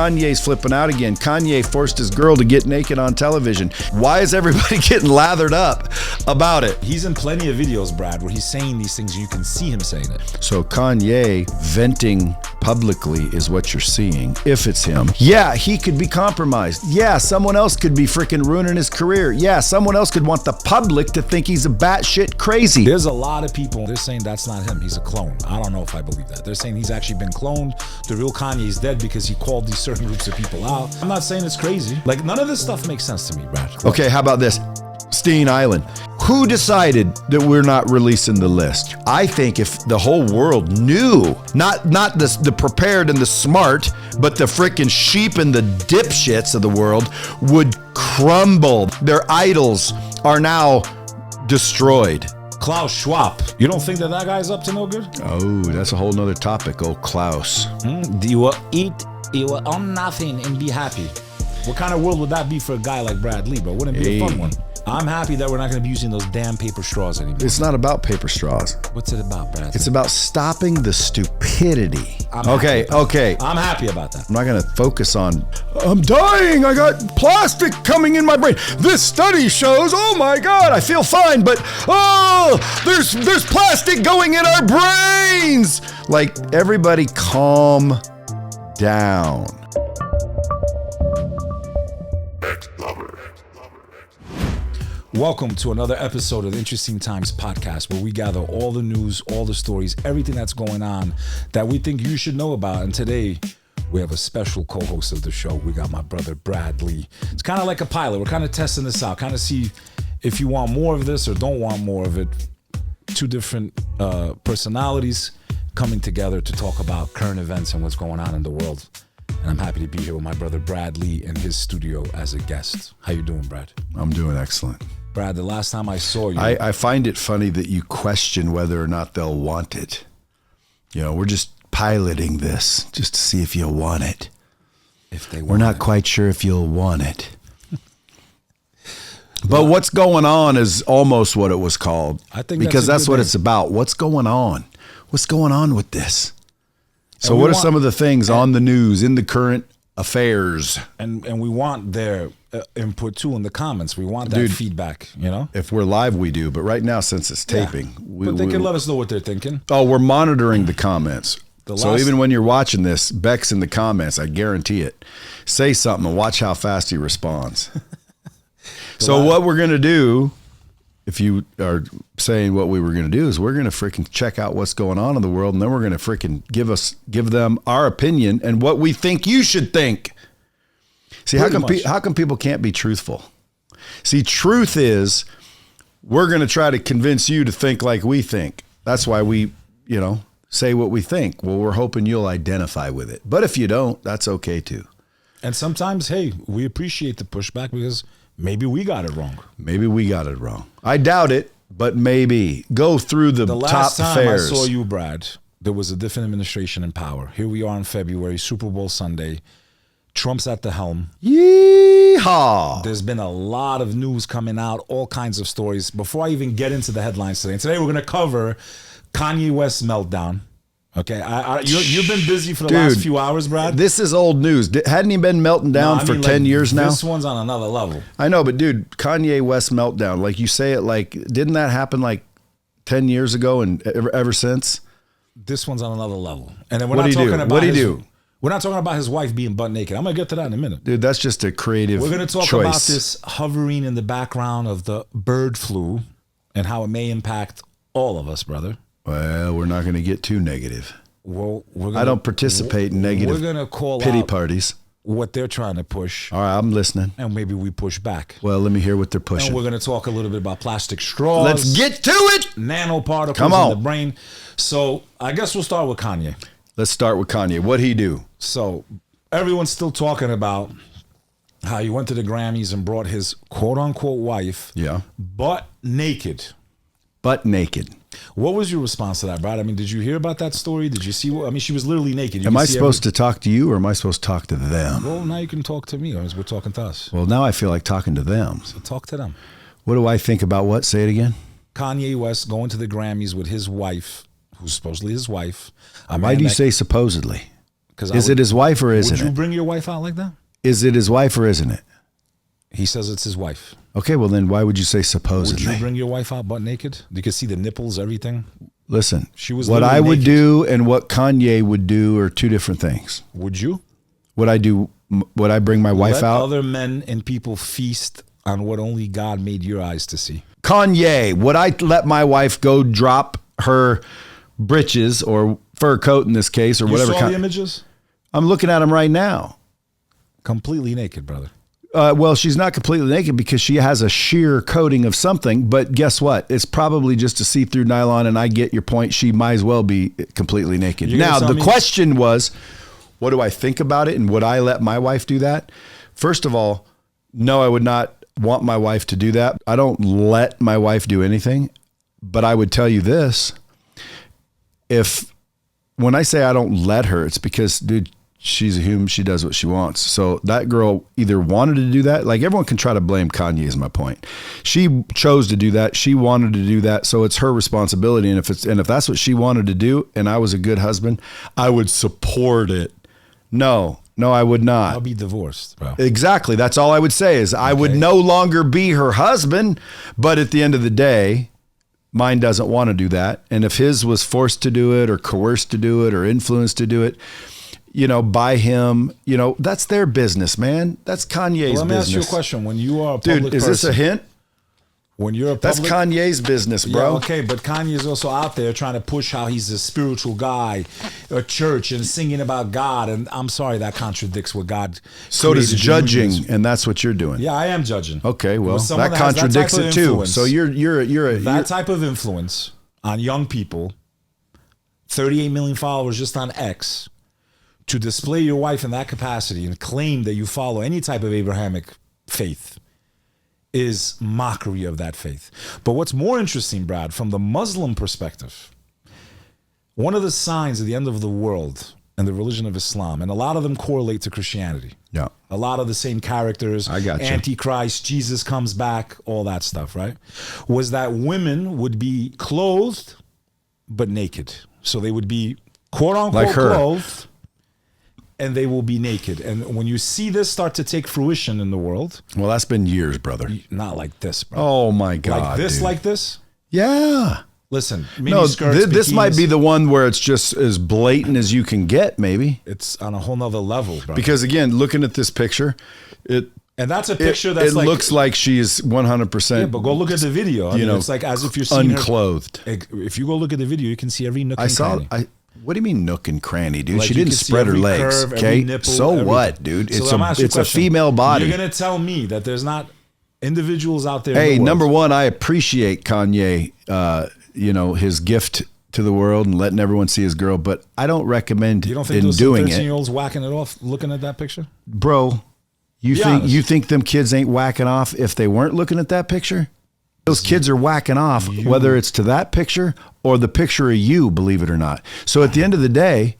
Kanye's flipping out again. Kanye forced his girl to get naked on television. Why is everybody getting lathered up about it? He's in plenty of videos, Brad, where he's saying these things. You can see him saying it. So Kanye venting publicly is what you're seeing, if it's him. Yeah, he could be compromised. Yeah, someone else could be freaking ruining his career. Yeah, someone else could want the public to think he's a batshit crazy. There's a lot of people, they're saying that's not him, he's a clone. I don't know if I believe that. They're saying he's actually been cloned. The real Kanye is dead because he called these certain groups of people out. I'm not saying it's crazy. Like, none of this stuff makes sense to me, Brad. Okay, how about this? Steen Island. Who decided that we're not releasing the list? I think if the whole world knew, not the prepared and the smart, but the freaking sheep and the dipshits of the world would crumble. Their idols are now destroyed. Klaus Schwab. You don't think that guy's up to no good? Oh, that's a whole nother topic. Oh, Klaus. You will eat, you will own nothing and be happy. What kind of world would that be for a guy like Brad Lee, bro? Wouldn't it be a fun one? I'm happy that we're not going to be using those damn paper straws anymore. It's not about paper straws. What's it about, Brad? It's about stopping the stupidity. Okay. I'm happy about that. I'm not going to focus on, I'm dying, I got plastic coming in my brain. This study shows, oh my God, I feel fine, but there's plastic going in our brains. Like, everybody calm down. Welcome to another episode of the Interesting Times podcast, where we gather all the news, all the stories, everything that's going on that we think you should know about. And today we have a special co-host of the show. We got my brother Brad Lee. It's kind of like a pilot. We're kind of testing this out, kind of see if you want more of this or don't want more of it. Two different personalities coming together to talk about current events and what's going on in the world. And I'm happy to be here with my brother Brad Lee in his studio as a guest. How you doing, Brad? I'm doing excellent. Brad, the last time I saw you... I find it funny that you question whether or not they'll want it. You know, we're just piloting this just to see if you'll want it. If they want We're not it. quite sure if you'll want it. But what's going on is almost what it was called. I think because that's what name. it's about. What's going on? What's going on with this? So And what are some of the things on the news, in the current affairs? And we want their input too in the comments. We want that Dude, feedback, you know? If we're live, we do. But right now, since it's taping, But they can let us know what they're thinking. Oh, we're monitoring the comments. So even when you're watching this, Bek's in the comments. I guarantee it. Say something and watch how fast he responds. So what we're going to do, if you are saying what we were going to do, is we're going to freaking check out what's going on in the world, and then we're going to freaking give them our opinion and what we think you should think. See, how come people can't be truthful? See, truth is, we're going to try to convince you to think like we think. That's why we, say what we think. Well, we're hoping you'll identify with it. But if you don't, that's okay too. And sometimes, hey, we appreciate the pushback because maybe we got it wrong. Maybe we got it wrong. I doubt it, but maybe. Go through the top last time affairs. I saw you, Brad, there was a different administration in power. Here we are in February, Super Bowl Sunday. Trump's at the helm. Yeehaw! There's been a lot of news coming out, all kinds of stories. Before I even get into the headlines today, we're going to cover Kanye West's Meltdown. Okay, you've been busy for the last few hours, Brad. This is old news. Hadn't he been melting down for 10 years now? This one's on another level. I know, but dude, Kanye West Meltdown, like you say it, like, didn't that happen like 10 years ago and ever since? This one's on another level. And then What'd he do? We're not talking about his wife being butt naked. I'm going to get to that in a minute. Dude, that's just a creative choice. We're going to talk about this hovering in the background of the bird flu and how it may impact all of us, brother. Well, we're not going to get too negative. Well, I don't participate in negative pity parties. What they're trying to push. All right, I'm listening. And maybe we push back. Well, let me hear what they're pushing. And we're going to talk a little bit about plastic straws. Let's get to it. Nanoparticles in the brain. So I guess we'll start with Kanye. Let's start with Kanye. What'd he do? So everyone's still talking about how he went to the Grammys and brought his quote-unquote wife butt naked. Butt naked. What was your response to that, Brad? I mean, did you hear about that story? Did you see she was literally naked. Am I supposed to talk to you or am I supposed to talk to them? Well, now you can talk to me as we're talking to us. Well, now I feel like talking to them. So talk to them. What do I think about what? Say it again. Kanye West going to the Grammys with his wife, who's supposedly his wife. Why do you say supposedly? Is it his wife or isn't it? Would you bring your wife out like that? Is it his wife or isn't it? He says it's his wife. Okay, well then why would you say supposedly? Would you bring your wife out butt naked? You could see the nipples, everything. Listen, she was what I would naked. do and what Kanye would do are two different things. Would you? Would I bring my wife Let out? other men and people feast on what only God made your eyes to see. Kanye, would I let my wife go drop her britches or fur coat in this case or whatever? You saw the images? I'm looking at them right now. Completely naked, brother. Well, she's not completely naked because she has a sheer coating of something, but guess what? It's probably just a see-through nylon, and I get your point. She might as well be completely naked. Now, the question was, what do I think about it, and would I let my wife do that? First of all, no, I would not want my wife to do that. I don't let my wife do anything, but I would tell you this. When I say I don't let her, it's because, dude, she's a human. She does what she wants. So that girl either wanted to do that. Like, everyone can try to blame Kanye is my point. She chose to do that. She wanted to do that. So it's her responsibility. And if that's what she wanted to do and I was a good husband, I would support it. No, I would not. I'll be divorced, bro. Exactly. That's all I would say is I would no longer be her husband. But at the end of the day, mine doesn't want to do that. And if his was forced to do it or coerced to do it or influenced to do it, by him, that's their business, man. That's Kanye's business. Let me ask you a question. When you are a public Dude, is this a hint? When you're a That's Kanye's business, bro. Yeah, okay, but Kanye is also out there trying to push how he's a spiritual guy, a church, and singing about God. And I'm sorry, that contradicts what God. So does judging, and that's what you're doing. Yeah, I am judging. Okay, well, that contradicts it too. So you're that type of influence on young people. 38 million followers just on X. To display your wife in that capacity and claim that you follow any type of Abrahamic faith is mockery of that faith. But what's more interesting, Brad, from the Muslim perspective, one of the signs of the end of the world and the religion of Islam, and a lot of them correlate to Christianity. Yeah. A lot of the same characters. I got you. Antichrist, Jesus comes back, all that stuff, right? Was that women would be clothed but naked. So they would be quote unquote like her. Clothed, and they will be naked. And when you see this start to take fruition in the world... Well, that's been years, brother. Not like this, bro. Oh, my God, Like this, dude. like this? Yeah. Listen, No, this might be the one where it's just as blatant as you can get, maybe. It's on a whole nother level, bro. Because, again, looking at this picture, and that's a picture that's it looks like she's 100%. Yeah, but go look at the video. I mean, it's like as if you're seeing unclothed. If you go look at the video, you can see every nook and cranny. What do you mean nook and cranny, dude? Like she didn't spread her legs, curve, okay? nipple, so everything. what, dude? So It's a female body. You're going to tell me that there's not individuals out there. Hey, in the number world. one, I appreciate Kanye, his gift to the world and letting everyone see his girl, but I don't recommend You don't think those 13-year-olds whacking it off looking at that picture? Bro, you think them kids ain't whacking off if they weren't looking at that picture? Those kids are whacking off, whether it's to that picture or the picture of you, believe it or not. So at the end of the day,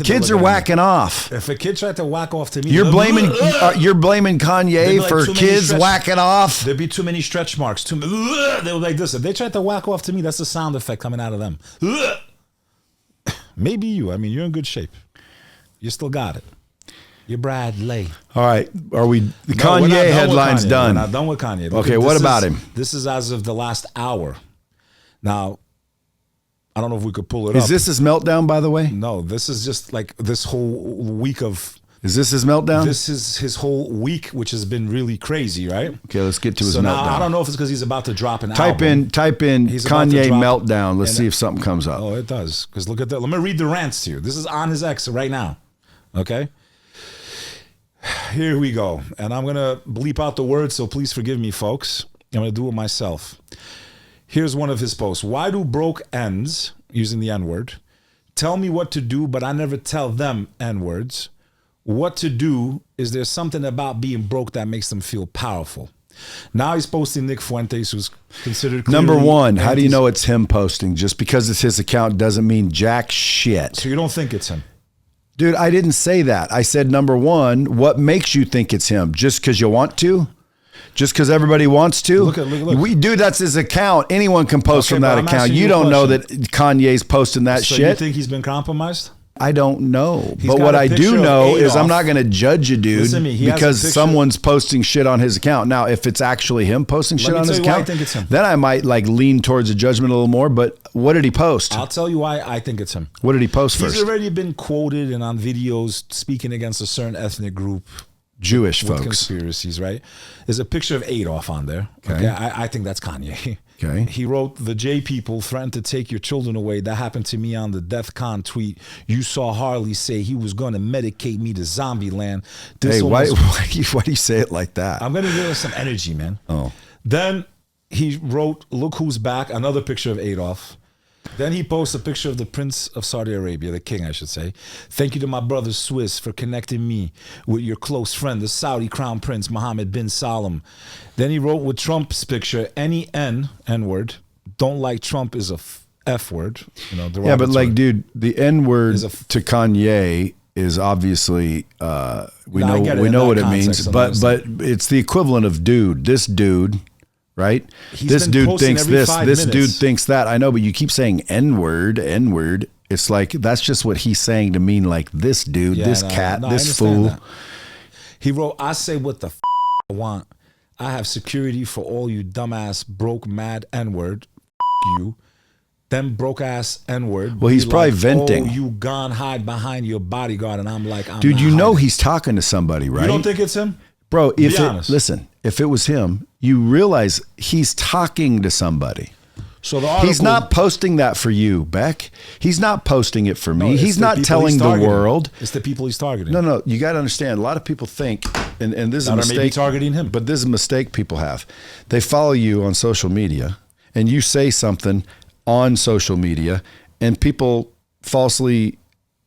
kids are whacking off. If a kid tried to whack off to me, you're blaming Kanye like for kids whacking off. There'd be too many stretch marks. They were like this. If they tried to whack off to me, that's the sound effect coming out of them. Maybe you. I mean, you're in good shape. You still got it. You're Brad Lea. All right. Are we? The Kanye headline's done. We're not done with Kanye. Okay. What about him? This is as of the last hour. Now, I don't know if we could pull it up. Is this his meltdown, by the way? No, this is just like this whole week of... Is this his meltdown? This is his whole week, which has been really crazy, right? Okay, let's get to his meltdown. Now, I don't know if it's because he's about to drop an album. Type in Kanye meltdown. Let's see if something comes up. Oh, it does. Because look at that. Let me read the rants to you. This is on his X right now. Okay? Here we go. And I'm going to bleep out the words, so please forgive me, folks. I'm going to do it myself. Here's one of his posts. Why do broke ends, using the N-word, tell me what to do, but I never tell them N-words? What to do? Is there something about being broke that makes them feel powerful? Now he's posting Nick Fuentes, who's considered number one. How do you know it's him posting? Just because it's his account doesn't mean jack shit. So you don't think it's him? Dude, I didn't say that. I said, number one, what makes you think it's him? Just because you want to? Just because everybody wants to? Look. Dude, that's his account. Anyone can post from that account. You don't know that Kanye's posting that shit. So you think he's been compromised? I don't know. He's But got what a I picture do of know is Adolf. I'm not going to judge a dude Listen to me, he has a because picture- someone's posting shit on his account. Now, if it's actually him posting shit me on tell his you why I account, think it's him. then I might like lean towards a judgment a little more. But what did he post? I'll tell you why I think it's him. What did he post He's first? already been quoted and on videos speaking against a certain ethnic group. Jewish With folks. conspiracies, right? There's a picture of Adolf on there. Okay, I think that's Kanye. Okay. He wrote, "The J people threatened to take your children away. That happened to me on the DEF CON tweet. You saw Harley say he was going to medicate me to zombie land." Hey, why do you say it like that? I'm going to give us some energy, man. Oh. Then he wrote, "Look who's back." Another picture of Adolf. Then he posts a picture of the Prince of Saudi Arabia, the king, I should say. "Thank you to my brother Swiss for connecting me with your close friend, the Saudi Crown Prince Mohammed bin Salman." Then he wrote with Trump's picture, "Any N-word. Don't like Trump is a F word." You know, Yeah, but like, dude, the N-word Is a to Kanye is obviously we No, I get it know in that what it context, means, I but it's the equivalent of dude. This dude, right? He's This been dude posting thinks every this. 5 This dude minutes. thinks that. I know, but you keep saying N-word, N-word. It's like that's just what he's saying to mean like this dude, Yeah, this no, cat, no, I this understand fool. that. He wrote, "I say what the I want. I have security for all you dumbass, broke, mad N-word. You. Them broke ass N-word. Well, he's Be probably like, venting. "Oh, you gone hide behind your bodyguard," and I'm like, I'm Dude, not you know hiding. he's talking to somebody, right? You don't think it's him? Bro, Be if honest. listen, if it was him, you realize he's talking to somebody. So the article, He's not posting that for you, Beck. He's not posting it for me. it's He's the not people telling he's the targeting. world. It's the people he's targeting. No, you got to understand. A lot of people think, and this is a That are maybe mistake. targeting him. But this is a mistake people have. They follow you on social media, and you say something on social media, and people falsely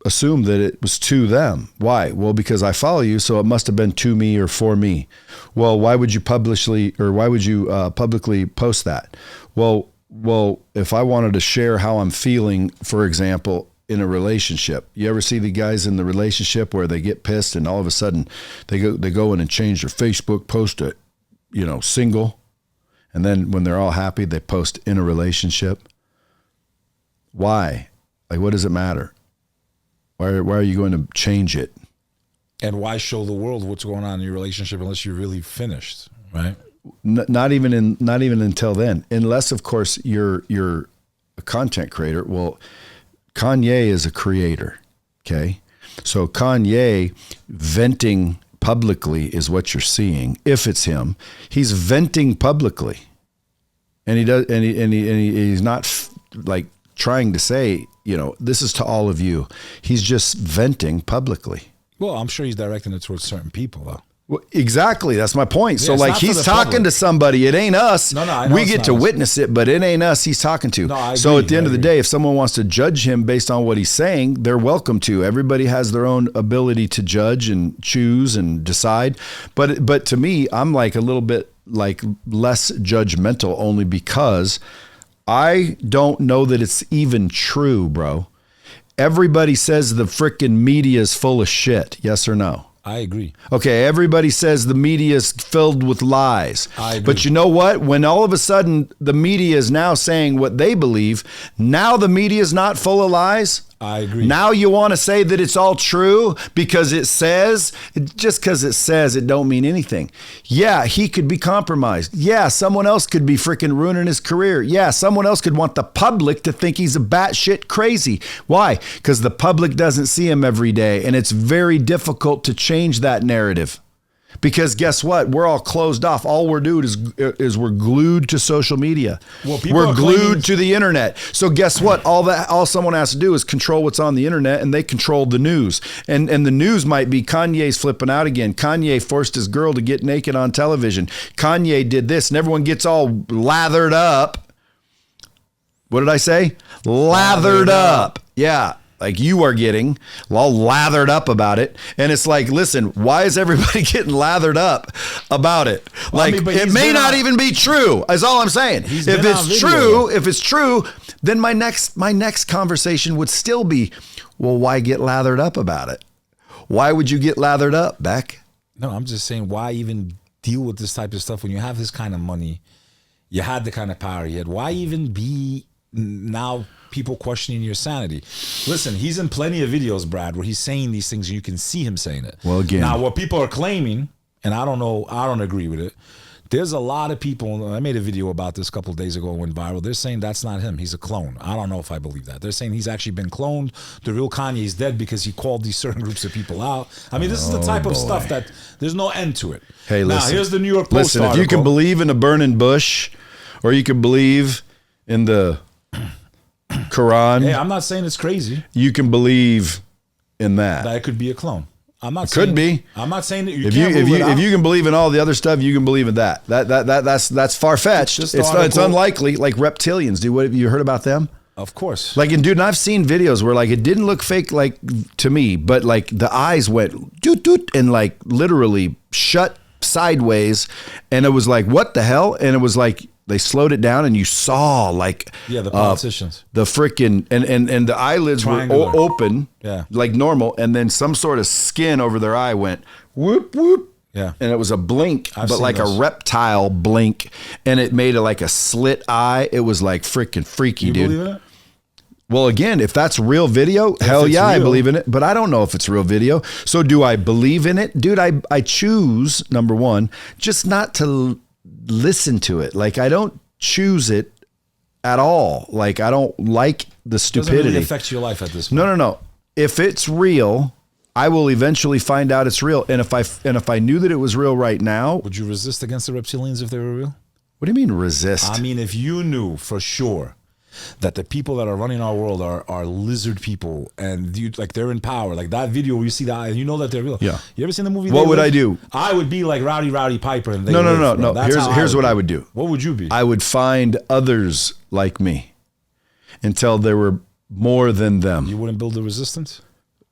assume that it was to them. Why? Well, because I follow you, so it must have been to me or for me. Well, why would you publicly post that? Well, if I wanted to share how I'm feeling, for example, in a relationship, you ever see the guys in the relationship where they get pissed and all of a sudden they go in and change their Facebook post to, single, and then when they're all happy, they post in a relationship. Why? Like, what does it matter? Why are you going to change it? And why show the world what's going on in your relationship unless you're really finished, right? Not even until then, unless of course you're a content creator. Well, Kanye is a creator. Okay. So Kanye venting publicly is what you're seeing. If it's him, he's venting publicly, and he's not like trying to say, this is to all of you. He's just venting publicly. Well, I'm sure he's directing it towards certain people, though. Well, exactly. That's my point. Yeah, so it's like not for he's the talking public. to somebody. It ain't us. No, I know we it's get not to us. witness it, but it ain't us he's talking to. No, I so agree. at the end of the day, if someone wants to judge him based on what he's saying, they're welcome to. Everybody has their own ability to judge and choose and decide. But to me, I'm like a little bit like less judgmental only because I don't know that it's even true, bro. Everybody says the frickin' media is full of shit. Yes or no? I agree. Okay, everybody says the media is filled with lies. I agree. But you know what? When all of a sudden the media is now saying what they believe, now the media is not full of lies. I agree. Now you want to say that it's all true because it says, just because it says it don't mean anything. Yeah, he could be compromised. Yeah, someone else could be freaking ruining his career. Yeah, someone else could want the public to think he's a batshit crazy. Why? Because the public doesn't see him every day, and it's very difficult to change that narrative. Because guess what? We're all closed off. All we're doing is we're glued to social media. Well, people we're are glued claiming- to the internet. So guess what? All someone has to do is control what's on the internet, and they control the news. And the news might be Kanye's flipping out again. Kanye forced his girl to get naked on television. Kanye did this, and everyone gets all lathered up. What did I say? Lathered up. Yeah. Like you are getting all lathered up about it. And it's like, listen, why is everybody getting lathered up about it? Like, but it he's may been not on- even be true, is all I'm saying. He's If been on it's video. true, then my next conversation would still be, well, why get lathered up about it? Why would you get lathered up, Beck? No, I'm just saying, why even deal with this type of stuff when you have this kind of money? You had the kind of power you had. Why even be now people questioning your sanity. Listen, he's in plenty of videos, Brad, where he's saying these things and you can see him saying it. Well, again, now what people are claiming, and I don't know, I don't agree with it. There's a lot of people, I made a video about this a couple of days ago, it went viral. They're saying that's not him. He's a clone. I don't know if I believe that. They're saying he's actually been cloned. The real Kanye is dead because he called these certain groups of people out. I mean, this is the type of stuff that there's no end to it. Hey, listen. Now, here's the New York Post article. If you can believe in a burning bush, or you can believe in the Quran. Hey, I'm not saying it's crazy. You can believe in that. That it could be a clone. I'm not. Could be. I'm not saying that if you can believe in all the other stuff, you can believe in that. That's far fetched. It's unlikely. Like reptilians, dude. What have you heard about them? Of course. Like, and dude, and I've seen videos where like it didn't look fake, like to me, but like the eyes went doot doot and like literally shut sideways, and it was like, what the hell? And it was like they slowed it down, and you saw like the politicians, the freaking and the eyelids Triangular. were open, like normal, and then some sort of skin over their eye went whoop whoop, and it was a blink, but like those. A reptile blink, and it made it like a slit eye. It was like freaking freaky, you dude. Believe in it? Well, again, if that's real video, hell yeah, I believe in it. But I don't know if it's real video. So do I believe in it? Dude, I choose, number one, just not to listen to it. Like, I don't choose it at all. Like, I don't like the stupidity. Doesn't really affect your life at this point. No. If it's real, I will eventually find out it's real. And if I knew that it was real right now. Would you resist against the reptilians if they were real? What do you mean resist? I mean, if you knew for sure that the people that are running our world are lizard people, and they're in power, like that video where you see that, you know that they're real. Yeah. You ever seen the movie? What would I do? I would be like Rowdy Piper. And No. Here's what I would do. What would you be? I would find others like me until there were more than them. You wouldn't build a resistance?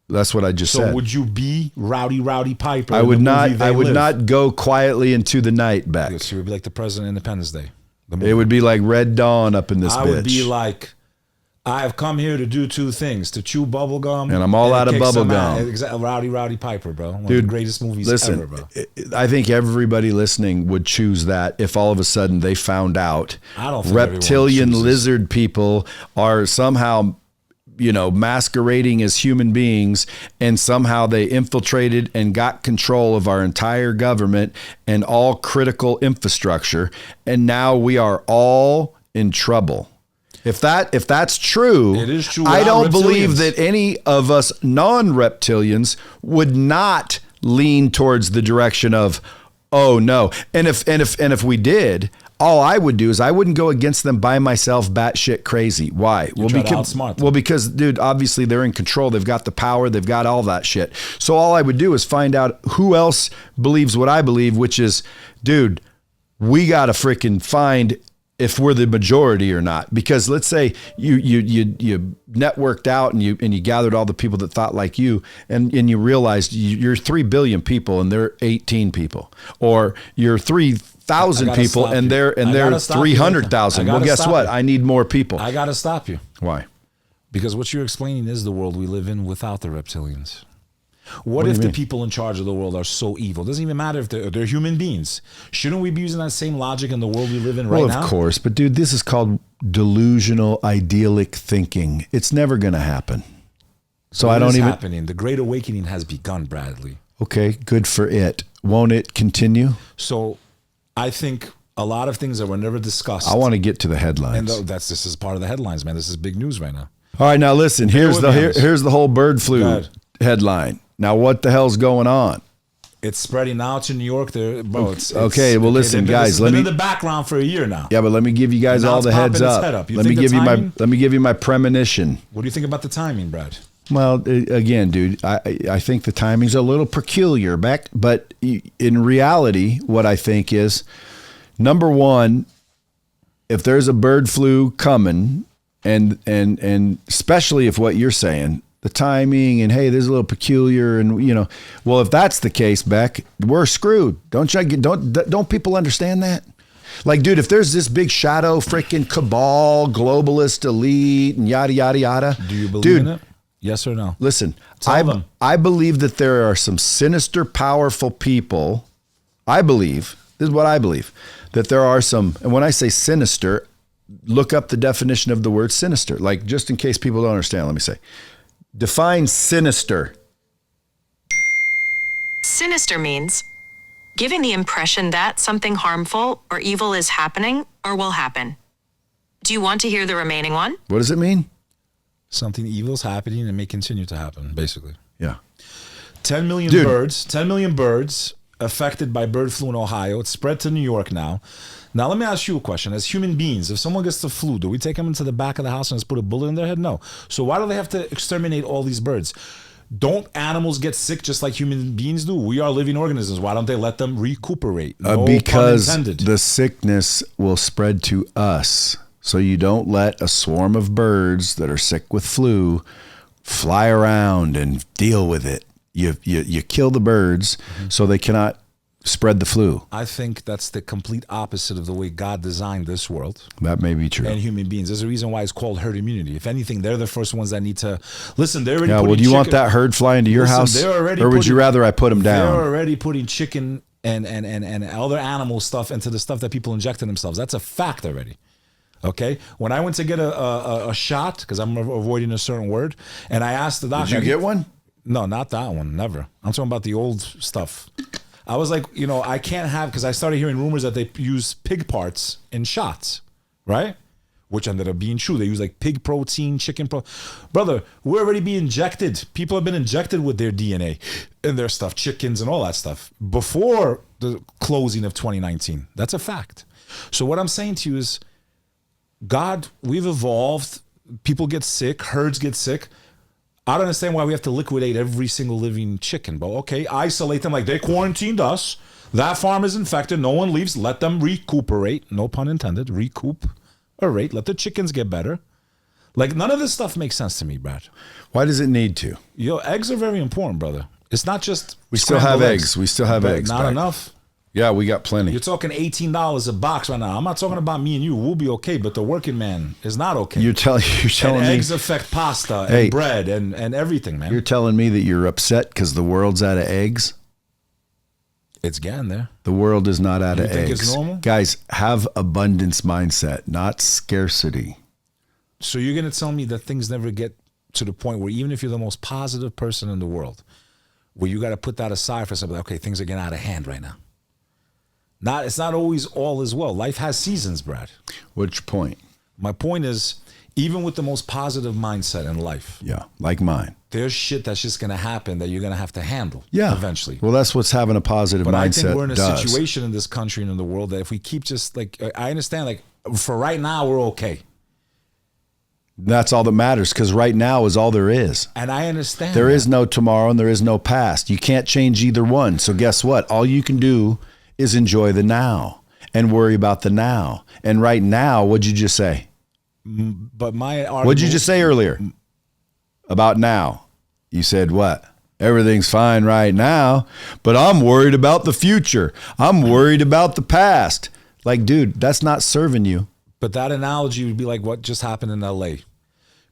That's what I just said. So would you be Rowdy Piper? I would not. I would not go quietly into the night back. Yes, you would be like the President of Independence Day. It would be like Red Dawn up in this bitch. I would be like, I have come here to do two things: to chew bubble gum, and I'm all out of bubble gum. Exactly, Rowdy Piper, bro. One Dude, of the greatest movies ever, bro. I think everybody listening would choose that if all of a sudden they found out reptilian lizard people are somehow, masquerading as human beings, and somehow they infiltrated and got control of our entire government and all critical infrastructure, and now we are all in trouble. If that's true, it is true. I don't believe that any of us non-reptilians would not lean towards the direction of, oh no. And if we did, all I would do is I wouldn't go against them by myself, batshit crazy. Why? Because, dude, obviously they're in control. They've got the power. They've got all that shit. So all I would do is find out who else believes what I believe, which is, dude, we got to freaking find if we're the majority or not. Because let's say you networked out and you gathered all the people that thought like you, and you realized you're 3 billion people and they're 18 people, or you're 3,000 people and they're 300,000. Well, guess what? I need more people. I gotta stop you. Why? Because what you're explaining is the world we live in without the reptilians. What if the people in charge of the world are so evil? It doesn't even matter if they're human beings. Shouldn't we be using that same logic in the world we live in right now? Well, of course. But, dude, this is called delusional, idyllic thinking. It's never going to happen. So I don't even... happening. The Great Awakening has begun, Bradley. Okay, good for it. Won't it continue? So I think a lot of things that were never discussed... I want to get to the headlines. And this is part of the headlines, man. This is big news right now. All right, now listen. Here's the whole bird flu headline. Now, what the hell's going on? It's spreading out to New York. Okay, well, listen, guys. It's been in the background for a year now. Yeah, but let me give you guys all the heads up. Let me give you my premonition. What do you think about the timing, Brad? Well, again, dude, I think the timing's a little peculiar, Beck. But in reality, what I think is, number one, if there's a bird flu coming, and especially if what you're saying, the timing, and hey, there's a little peculiar, and well, if that's the case, Beck, we're screwed. Don't people understand that? Like, dude, if there's this big shadow freaking cabal, globalist elite, and yada yada yada, do you believe in it? Yes or no? Listen, I believe that there are some sinister, powerful people. This is what I believe, that there are some, and when I say sinister, look up the definition of the word sinister. Like, just in case people don't understand, let me say, define sinister. Sinister means giving the impression that something harmful or evil is happening or will happen. Do you want to hear the remaining one? What does it mean? Something evil is happening and may continue to happen, basically. Yeah. 10 million birds affected by bird flu in Ohio. It's spread to New York now. Now, let me ask you a question. As human beings, if someone gets the flu, do we take them into the back of the house and just put a bullet in their head? No. So why do they have to exterminate all these birds? Don't animals get sick just like human beings do? We are living organisms. Why don't they let them recuperate? No because pun intended. The sickness will spread to us. So you don't let a swarm of birds that are sick with flu fly around and deal with it. You kill the birds so they cannot spread the flu. I think that's the complete opposite of the way God designed this world. That may be true. And human beings. There's a reason why it's called herd immunity. If anything, they're the first ones that need to listen. They're already well, do you want that herd flying to your house, or would you rather I put them down? They're already putting chicken and other animal stuff into the stuff that people inject in themselves. That's a fact already. Okay, when I went to get a shot, because I'm avoiding a certain word, and I asked the doctor, did you get one? No, not that one. Never. I'm talking about the old stuff. I was like, I can't have, because I started hearing rumors that they use pig parts in shots, right? Which ended up being true. They use like pig protein, chicken Brother, we're already being injected. People have been injected with their DNA and their stuff, chickens and all that stuff, before the closing of 2019. That's a fact. So what I'm saying to you is, God, we've evolved. People get sick. Herds get sick. I don't understand why we have to liquidate every single living chicken. But okay, isolate them like they quarantined us. That farm is infected. No one leaves. Let them recuperate. No pun intended. Recuperate. Let the chickens get better. Like, none of this stuff makes sense to me, Brad. Why does it need to? Eggs are very important, brother. It's not just we still have eggs. We still have eggs. Not enough. Yeah, we got plenty. You're talking $18 a box right now. I'm not talking about me and you. We'll be okay, but the working man is not okay. You're telling and me eggs affect pasta and bread and everything, man. You're telling me that you're upset because the world's out of eggs? It's getting there. The world is not out of eggs. You think it's normal? Guys, have abundance mindset, not scarcity. So you're going to tell me that things never get to the point where, even if you're the most positive person in the world, where you got to put that aside for something, okay, things are getting out of hand right now. It's not always all as well. Life has seasons, Brad. What's your point? My point is, even with the most positive mindset in life, yeah, like mine, there's shit that's just going to happen that you're going to have to handle eventually. Well, that's what's having a positive mindset I think we're in a does. situation in this country and in the world that if we keep just like, I understand, like, for right now, we're okay. That's all that matters, because right now is all there is. And I understand. There is no tomorrow and there is no past. You can't change either one. So guess what? All you can do is enjoy the now and worry about the now. And right now, what'd you just say? But my argument, what'd you just say earlier about now? You said what? Everything's fine right now, but I'm worried about the future. I'm worried about the past. Like, dude, that's not serving you. But that analogy would be like what just happened in LA.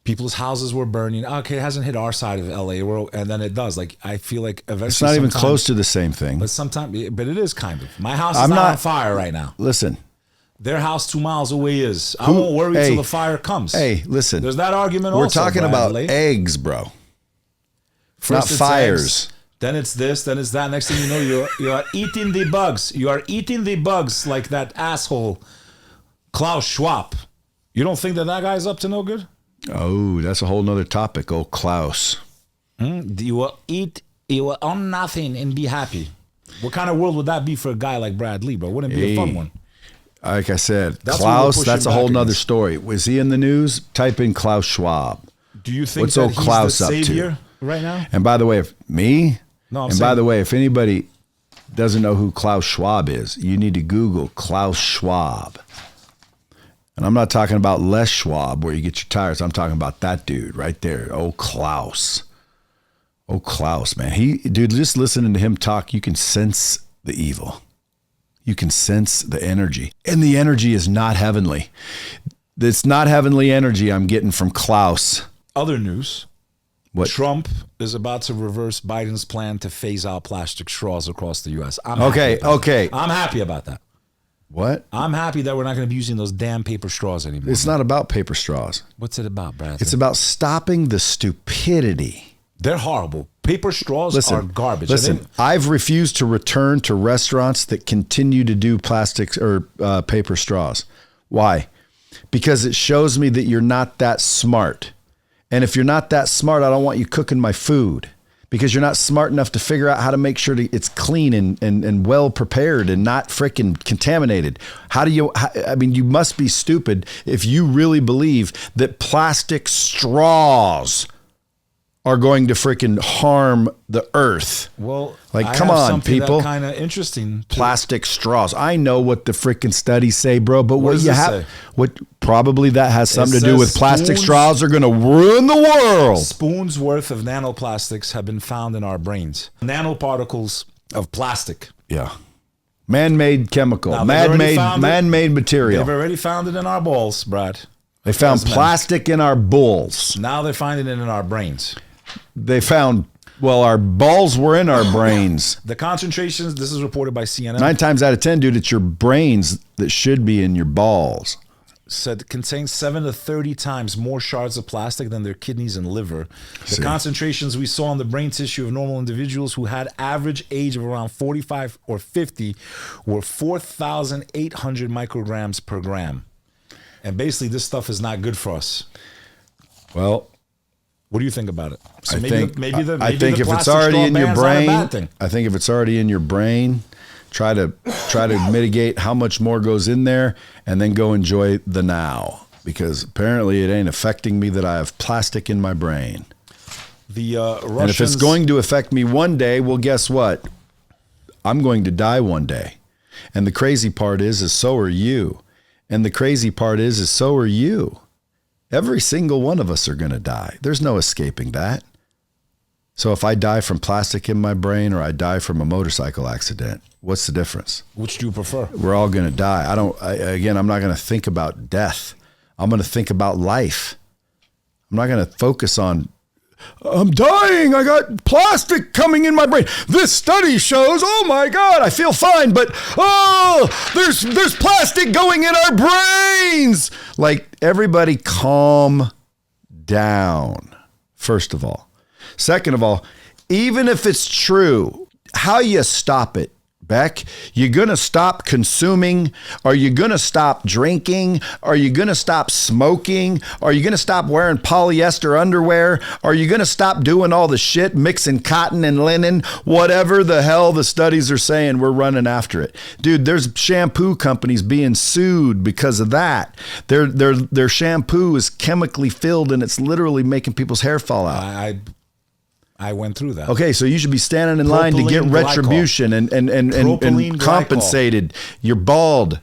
People's houses were burning. Okay, it hasn't hit our side of LA, and then it does. Like, I feel like eventually it's not even close to the same thing. But it is kind of. My house is not on fire right now. Listen, their house 2 miles away is. I won't worry till the fire comes. Hey, listen. There's that argument. We're also, talking about eggs, bro. First not fires. Eggs, then it's this. Then it's that. Next thing you know, you are eating the bugs. You are eating the bugs like that asshole Klaus Schwab. You don't think that guy's up to no good? Oh, that's a whole nother topic. Oh, Klaus. You will own nothing and be happy. What kind of world would that be for a guy like Brad Lee, bro? Wouldn't it be a fun one? Like I said, Klaus, that's a whole nother story. Was he in the news? Type in Klaus Schwab. Do you think that he's Klaus the savior right now? And by the way, by the way, if anybody doesn't know who Klaus Schwab is, you need to Google Klaus Schwab. And I'm not talking about Les Schwab where you get your tires. I'm talking about that dude right there. Oh, Klaus. Oh, Klaus, man. Dude, just listening to him talk, you can sense the evil. You can sense the energy. And the energy is not heavenly. It's not heavenly energy I'm getting from Klaus. Other news. What? Trump is about to reverse Biden's plan to phase out plastic straws across the U.S. I'm happy about that. What? I'm happy that we're not going to be using those damn paper straws anymore. It's not about paper straws. What's it about, Brad? It's about stopping the stupidity. They're horrible. Paper straws are garbage. Listen, I've refused to return to restaurants that continue to do plastics or paper straws. Why? Because it shows me that you're not that smart. And if you're not that smart, I don't want you cooking my food, because you're not smart enough to figure out how to make sure that it's clean and well prepared and not freaking contaminated. You must be stupid if you really believe that plastic straws are going to freaking harm the earth. Well, come on, people. Kind of interesting. Plastic straws. I know what the freaking studies say, bro. But what you have, probably that has something to do with plastic straws are going to ruin the world. Spoons worth of nanoplastics have been found in our brains. Nanoparticles of plastic. Yeah. Man-made chemical. Man-made material. They've already found it in our balls, Brad. They found plastic in our bulls. Now they're finding it in our brains. They found, our balls were in our brains. The concentrations, this is reported by CNN. 9 times out of 10, dude, it's your brains that should be in your balls. Said contains 7 to 30 times more shards of plastic than their kidneys and liver. The concentrations we saw in the brain tissue of normal individuals who had average age of around 45 or 50 were 4,800 micrograms per gram. And basically, this stuff is not good for us. Well, what do you think about it? So I think if it's already in your brain, I think if it's already in your brain, try to mitigate how much more goes in there, and then go enjoy the now, because apparently it ain't affecting me that I have plastic in my brain. The Russians, and if it's going to affect me one day, well, guess what? I'm going to die one day, and the crazy part is so are you. And the crazy part is so are you. Every single one of us are going to die. There's no escaping that. So if I die from plastic in my brain or I die from a motorcycle accident, what's the difference? Which do you prefer? We're all going to die. I'm not going to think about death. I'm going to think about life. I'm not going to focus on, I'm dying. I got plastic coming in my brain. This study shows, oh my God, I feel fine, but there's plastic going in our brains. Like, everybody calm down, first of all. Second of all, even if it's true, how you stop it? Bek, you gonna stop consuming? Are you gonna stop drinking? Are you gonna stop smoking? Are you gonna stop wearing polyester underwear? Are you gonna stop doing all the shit, mixing cotton and linen? Whatever the hell the studies are saying, we're running after it. Dude, there's shampoo companies being sued because of that. Their shampoo is chemically filled and it's literally making people's hair fall out. I went through that. Okay, so you should be standing in line to get retribution and compensated. You're bald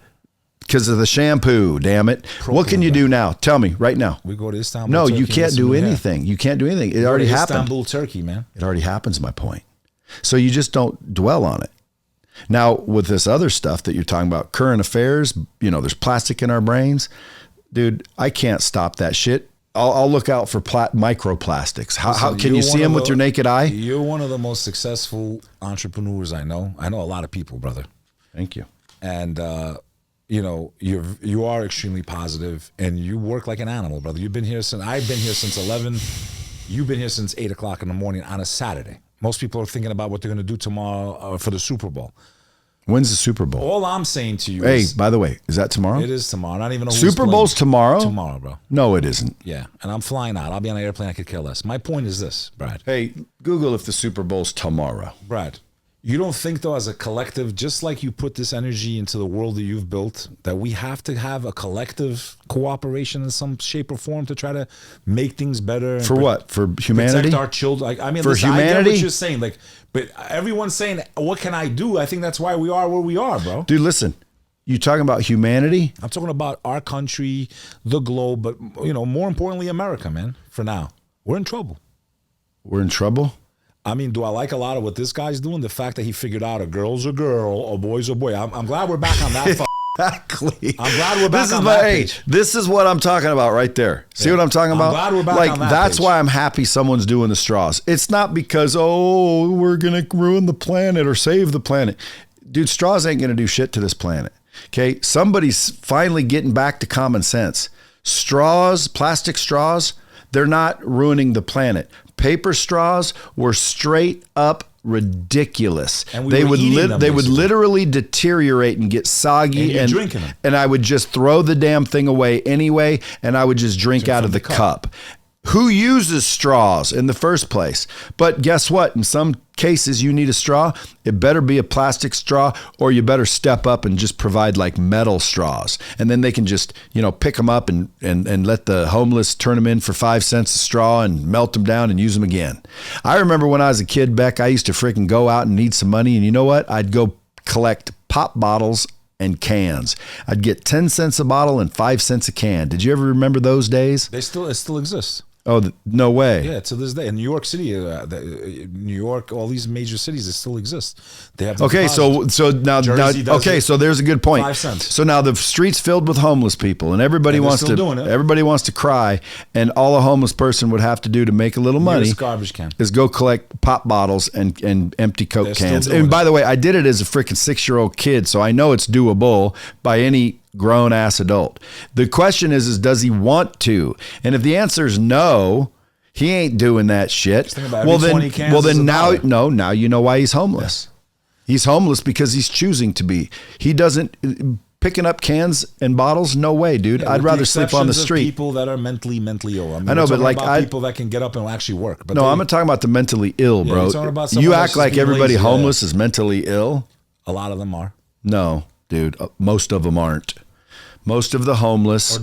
because of the shampoo, damn it. What can you do now? Tell me right now. We go to Istanbul. No, Turkey, you can't do anything. You can't do anything. It already happened. Istanbul, Turkey, man. It already happens, my point. So you just don't dwell on it. Now, with this other stuff that you're talking about, current affairs, there's plastic in our brains. Dude, I can't stop that shit. I'll look out for microplastics. How can you see them with your naked eye? You're one of the most successful entrepreneurs I know. I know a lot of people, brother. Thank you. And you are extremely positive, and you work like an animal, brother. I've been here since 11. You've been here since 8 o'clock in the morning on a Saturday. Most people are thinking about what they're going to do tomorrow for the Super Bowl. When's the Super Bowl? All I'm saying to you is... Hey, by the way, is that tomorrow? It is tomorrow. I don't even know who's Super Bowl's tomorrow? Tomorrow, bro. No, it isn't. Yeah, and I'm flying out. I'll be on an airplane. I could care less. My point is this, Brad. Hey, Google if the Super Bowl's tomorrow. Brad, you don't think, though, as a collective, just like you put this energy into the world that you've built, that we have to have a collective cooperation in some shape or form to try to make things better? For what? For humanity? Protect our children. For listen, humanity? I get what you're saying. But everyone's saying, what can I do? I think that's why we are where we are, bro. Dude, listen. You talking about humanity? I'm talking about our country, the globe, but, more importantly, America, man, for now. We're in trouble. We're in trouble? I mean, do I like a lot of what this guy's doing? The fact that he figured out a girl's a girl, a boy's a boy. I'm glad we're back on that. Exactly. I'm glad we're back on that page. This is what I'm talking about right there. See what I'm talking about? I'm glad we're back on that that's page. Why I'm happy someone's doing the straws. It's not because, we're going to ruin the planet or save the planet. Dude, straws ain't going to do shit to this planet. Okay. Somebody's finally getting back to common sense. Straws, plastic straws, they're not ruining the planet. Paper straws were straight up ridiculous. And they would literally deteriorate and get soggy, and drinking them. And I would just throw the damn thing away anyway, and I would just drink out of the cup. Who uses straws in the first place? But guess what? In some cases, you need a straw. It better be a plastic straw, or you better step up and just provide like metal straws. And then they can just, pick them up and let the homeless turn them in for 5 cents a straw and melt them down and use them again. I remember when I was a kid, Beck, I used to freaking go out and need some money. And you know what? I'd go collect pop bottles and cans. I'd get 10 cents a bottle and 5 cents a can. Did you ever remember those days? It still exists. Oh, no way. Yeah, to this day. In New York City, New York, all these major cities, it still exists. They have okay, so now so there's a good point. 5 cents. So now the streets filled with homeless people, and everybody wants to cry, and all a homeless person would have to do to make a little money garbage can. is go collect pop bottles and empty Coke cans. And by the way, I did it as a freaking 6-year-old kid, so I know it's doable by any grown ass adult. The question is does he want to? And if the answer is no, he ain't doing that shit. Now you know why he's homeless. Yeah. He's homeless because he's choosing to be. He doesn't picking up cans and bottles. No way, dude. Yeah, I'd rather sleep on the street. People that are mentally ill. I know, but like people that can get up and actually work. But I'm not talking about the mentally ill, bro. You act like everybody homeless is mentally ill. A lot of them are. No, dude. Most of them aren't. Most of the homeless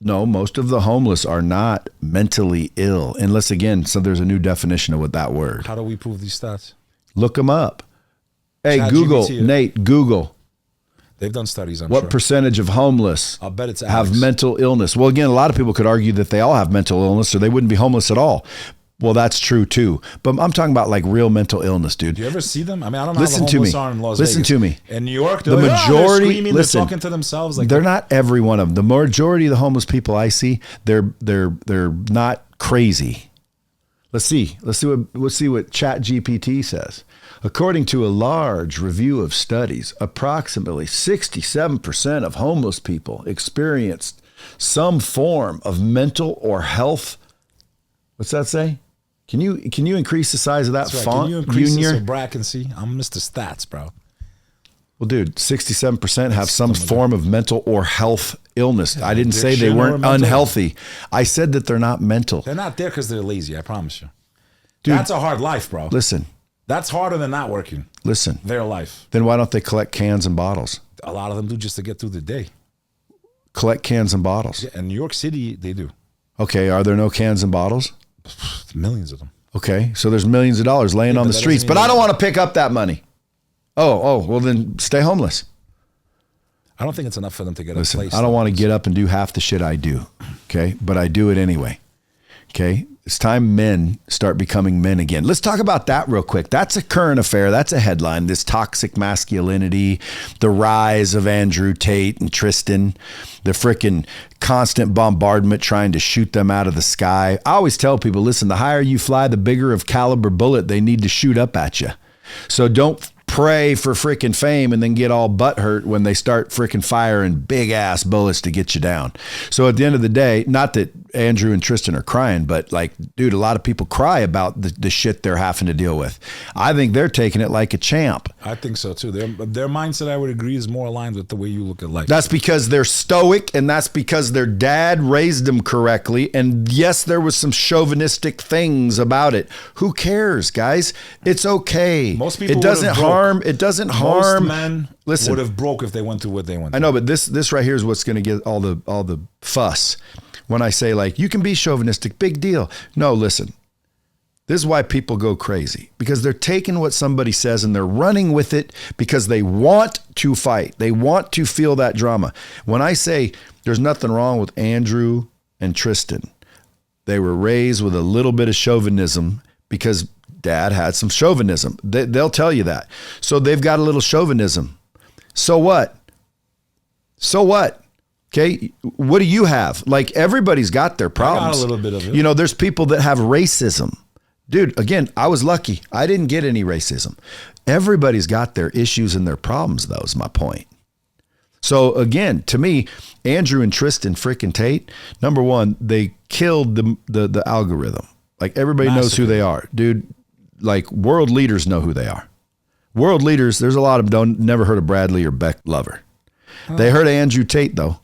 most of the homeless are not mentally ill, unless so there's a new definition of what that word. How do we prove these stats? Look them up. Hey, Google, Nate, Google. They've done studies on what percentage of homeless I'll bet it's have mental illness. Well, again, a lot of people could argue that they all have mental illness or they wouldn't be homeless at all. Well, that's true too. But I'm talking about like real mental illness, dude. Do you ever see them? I mean, I don't know how the homeless are in Las Vegas. Listen to me. In New York, the majority, they're talking to themselves. Like they're not every one of them. The majority of the homeless people I see, they're not crazy. Let's see what ChatGPT says. According to a large review of studies, approximately 67% of homeless people experienced some form of mental or health. What's that say? Can you increase the size of that font? Can you increase this so Brad can see? I'm Mr. Stats, bro. Well, dude, 67% have some form of mental or health illness. Yeah, I didn't say they weren't unhealthy. I said that they're not mental. They're not there because they're lazy, I promise you. Dude, that's a hard life, bro. Listen. That's harder than not working. Listen. Their life. Then why don't they collect cans and bottles? A lot of them do just to get through the day. Collect cans and bottles? Yeah, in New York City, they do. Okay, are there no cans and bottles? Millions of them. Okay, so there's millions of dollars laying on the streets, but I don't want to pick up that money. Well then stay homeless. I don't think it's enough for them to get a place. I don't want to get up and do half the shit I do, okay? But I do it anyway, okay? It's time men start becoming men again. Let's talk about that real quick. That's a current affair. That's a headline, this toxic masculinity, the rise of Andrew Tate and Tristan, the freaking constant bombardment trying to shoot them out of the sky. I always tell people, listen, the higher you fly, the bigger of caliber bullet they need to shoot up at you. So don't pray for freaking fame and then get all butthurt when they start freaking firing big ass bullets to get you down. So at the end of the day, not that Andrew and Tristan are crying, but like, dude, a lot of people cry about the shit they're having to deal with. I think they're taking it like a champ. I think so too. Their mindset, I would agree, is more aligned with the way you look at life. That's because they're stoic, and that's because their dad raised them correctly. And yes, there was some chauvinistic things about it. Who cares, guys? It's okay. Most people It doesn't harm. Most men would have broke if they went through what they went through. I know, but this right here is what's going to get all the fuss. When I say, like, you can be chauvinistic, big deal. No, listen. This is why people go crazy, because they're taking what somebody says and they're running with it because they want to fight. They want to feel that drama. When I say there's nothing wrong with Andrew and Tristan, they were raised with a little bit of chauvinism because dad had some chauvinism. They'll tell you that. So they've got a little chauvinism. So what? So what? Okay, what do you have? Like, everybody's got their problems. I got a little bit of it. You know, there's people that have racism. Dude, again, I was lucky. I didn't get any racism. Everybody's got their issues and their problems, though, is my point. So again, to me, Andrew and Tristan freaking Tate, number one, they killed the algorithm. Like everybody knows who they are, dude. Like world leaders know who they are. World leaders, there's a lot of them never heard of Bradley or Bek Lover. They heard of Andrew Tate though.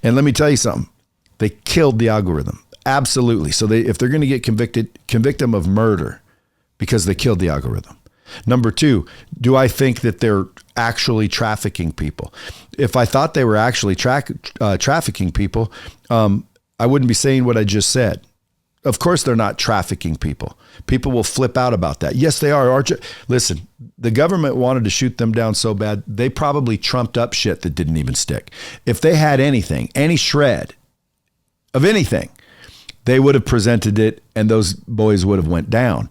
And let me tell you something. They killed the algorithm. Absolutely. So if they're going to get convicted, convict them of murder because they killed the algorithm. Number two, do I think that they're actually trafficking people? If I thought they were actually trafficking people, I wouldn't be saying what I just said. Of course, they're not trafficking people. People will flip out about that. Yes, they are. Listen, the government wanted to shoot them down so bad, they probably trumped up shit that didn't even stick. If they had anything, any shred of anything, they would have presented it and those boys would have went down.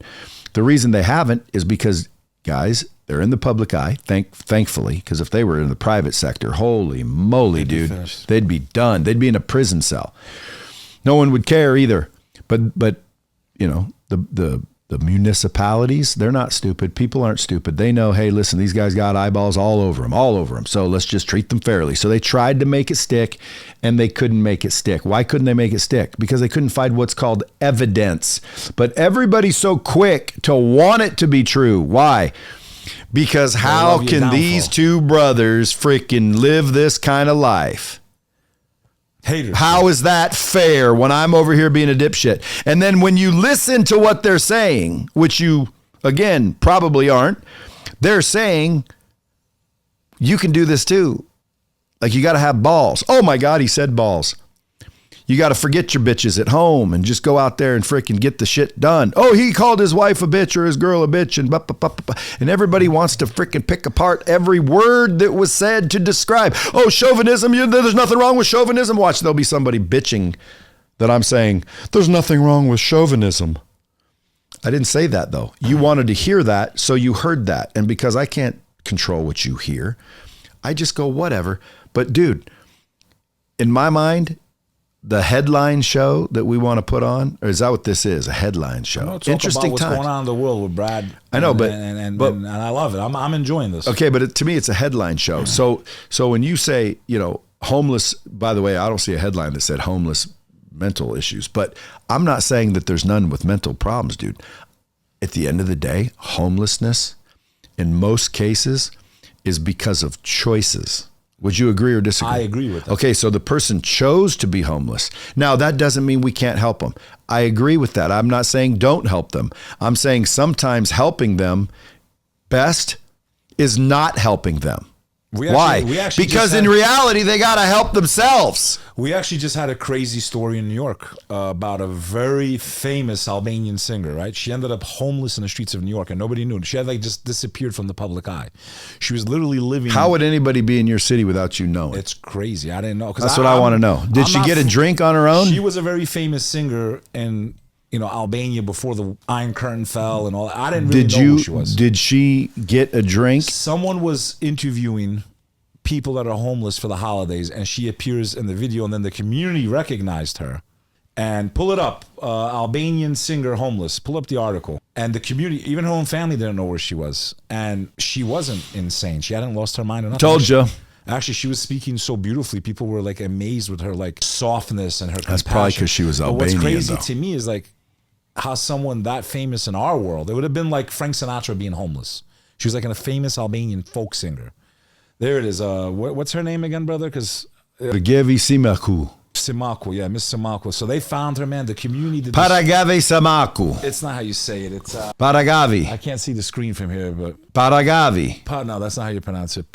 The reason they haven't is because, guys, they're in the public eye, thankfully, because if they were in the private sector, holy moly, dude, they'd be done. They'd be in a prison cell. No one would care either. But you know, the municipalities, they're not stupid. People aren't stupid. They know, hey, listen, these guys got eyeballs all over them. So let's just treat them fairly. So they tried to make it stick and they couldn't make it stick. Why couldn't they make it stick? Because they couldn't find what's called evidence. But everybody's so quick to want it to be true. Why? Because how can these two brothers freaking live this kind of life? Haters. How is that fair when I'm over here being a dipshit? And then when you listen to what they're saying, which you, again, probably aren't, they're saying you can do this too. Like you got to have balls. Oh my God, he said balls. You got to forget your bitches at home and just go out there and freaking get the shit done. Oh, he called his wife a bitch or his girl a bitch and everybody wants to freaking pick apart every word that was said to describe. Oh, chauvinism, there's nothing wrong with chauvinism. Watch, there'll be somebody bitching that I'm saying, there's nothing wrong with chauvinism. I didn't say that though. You wanted to hear that, so you heard that. And because I can't control what you hear, I just go, whatever. But dude, in my mind, the headline show that we want to put on, or is that what this is? A headline show. Interesting what's times. going on in the world with Brad. I know, but I love it. I'm enjoying this. Okay, but to me, it's a headline show. So when you say, you know, homeless, by the way, I don't see a headline that said homeless mental issues, but I'm not saying that there's none with mental problems, dude. At the end of the day, homelessness in most cases is because of choices. Would you agree or disagree? I agree with that. Okay, so the person chose to be homeless. Now, that doesn't mean we can't help them. I agree with that. I'm not saying don't help them. I'm saying sometimes helping them best is not helping them. Why? Because in reality, they got to help themselves. We actually just had a crazy story in New York about a very famous Albanian singer, right? She ended up homeless in the streets of New York and nobody knew. She had like just disappeared from the public eye. She was literally living. How would anybody be in your city without you knowing? It's crazy. I didn't know. That's what I want to know. Did she get a drink on her own? She was a very famous singer in, you know, Albania before the Iron Curtain fell and all. I didn't really know who she was. Did she get a drink? Someone was interviewing people that are homeless for the holidays, and she appears in the video, and then the community recognized her. And pull it up, Albanian singer homeless. Pull up the article. And the community, even her own family, didn't know where she was. And she wasn't insane. She hadn't lost her mind or nothing. Told you. Actually, she was speaking so beautifully. People were like amazed with her like softness and her compassion. That's probably because she was Albanian. But what's crazy though. to me is like how someone that famous in our world, it would have been like Frank Sinatra being homeless. She was like a famous Albanian folk singer. There it is. What's her name again, brother? Because Paragavi Simaku. Simaku, yeah, Miss Simaku. So they found her, man. The community did Paragavi Simaku. It's not how you say it. It's Paragavi. I can't see the screen from here, but Paragavi. No, that's not how you pronounce it.